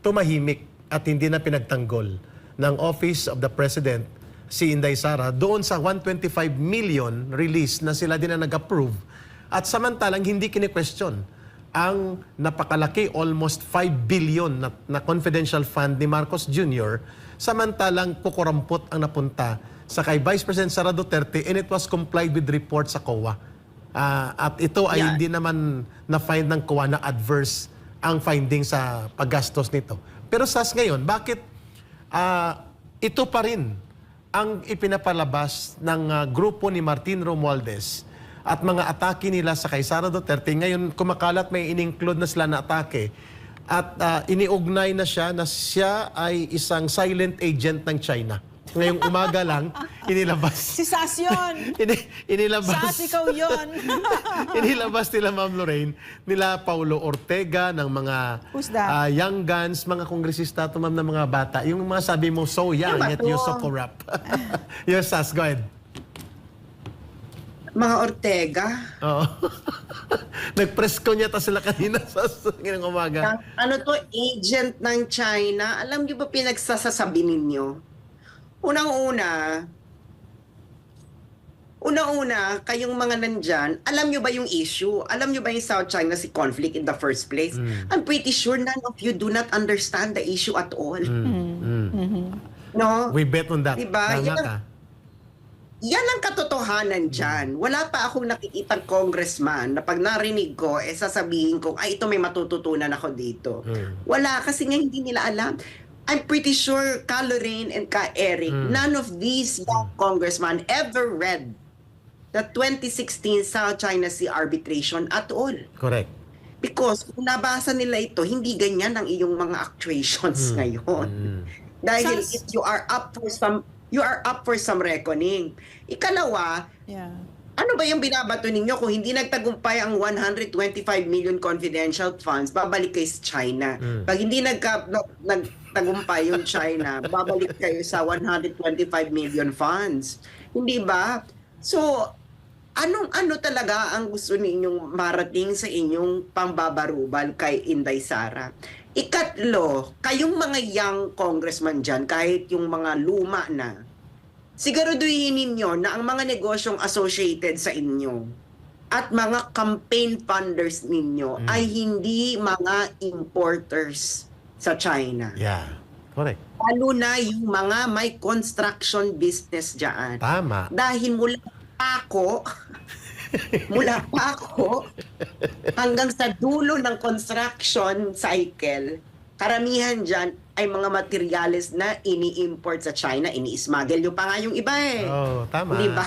tumahimik at hindi na pinagtanggol ng Office of the President si Inday Sara doon sa 125 million release na sila din na nag-approve at samantalang hindi kini-question ang napakalaki almost 5 billion na confidential fund ni Marcos Jr. samantalang kukurampot ang napunta sa kay Vice President Sara Duterte and it was complied with report sa COA. At ito ay hindi naman na-find ng COA na adverse ang finding sa paggastos nito. Pero SAS ngayon, bakit ito pa rin ang ipinapalabas ng grupo ni Martin Romualdez at mga atake nila sa kay Sara Duterte? Ngayon, kumakalat may in-include na sila na atake at iniugnay na siya ay isang silent agent ng China. Ngayong umaga lang, inilabas. Si Sas yun. Inilabas. Sas, ikaw yun. Inilabas nila, Ma'am Lorraine, nila Paulo Ortega, ng mga young guns, mga kongresista, Ma'am, ng mga bata. Yung mga sabi mo, so young, yet you're so corrupt. Yes, Sas, go ahead. Mga Ortega. Oo. Nag-press ko niya sila kanina sa ngayong umaga. Ano to, agent ng China? Alam niyo ba pinagsasasabi ninyo? Unang-una, kayong mga nandyan, alam nyo ba yung issue? Alam nyo ba yung South China Sea conflict in the first place? I'm pretty sure none of you do not understand the issue at all. No? We bet on that. Diba? Yan ang katotohanan dyan. Wala pa akong nakikitang congressman na pag narinig ko, sasabihin ko, ay, ito may matututunan ako dito. Wala, kasi nga hindi nila alam. I'm pretty sure Ka Lorraine and Ka Eric, none of these young congressmen ever read the 2016 South China Sea arbitration at all. Correct. Because kung nabasa nila ito, hindi ganyan ang iyong mga actuations ngayon. Dahil if you are up for some reckoning. Ikalawa, ano ba yung binabato ninyo kung hindi nagtagumpay ang 125 million confidential funds, babalik kayo sa China. Pag hindi nagtagumpay yung China, babalik kayo sa 125 million funds. Hindi ba? So, ano talaga ang gusto ninyong marating sa inyong pambabarubal kay Inday Sara? Ikatlo, kayong mga young congressman dyan, kahit yung mga luma na, siguraduhin ninyo na ang mga negosyong associated sa inyo at mga campaign funders ninyo ay hindi mga importers sa China. Yeah, correct. Lalo na yung mga may construction business dyan. Tama. Dahil mula pa ako hanggang sa dulo ng construction cycle, karamihan dyan ay mga materyales na ini-import sa China, ini-smuggle nyo pa nga yung iba eh. Oh, tama. Di ba?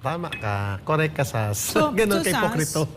Tama ka. Correct ka, Sas. So, Ganun Sas, kay Pokrito.